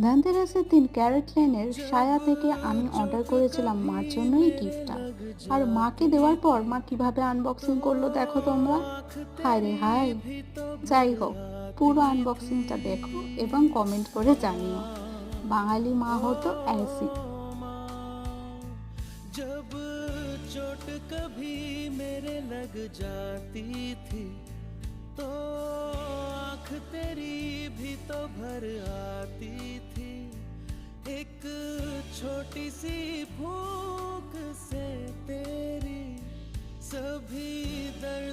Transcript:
ধানতেরাসের দিন ক্যারেট লেনের সায়া থেকে আমি অর্ডার করেছিলাম মার জন্য এই গিফটটা। আর মাকে দেওয়ার পর মা কিভাবে আনবক্সিং করলো দেখো তোমরা। হায় রে হায়। যাই হোক, পুরো আনবক্সিংটা দেখো এবং কমেন্ট করে জানিও। বাঙালি মা হতো ऐसी। जब चोट कभी मेरे लग जाती थी तो आँख तेरी भी तो भर आती थी। एक छोटी सी फूंक से तेरी सभी दर्द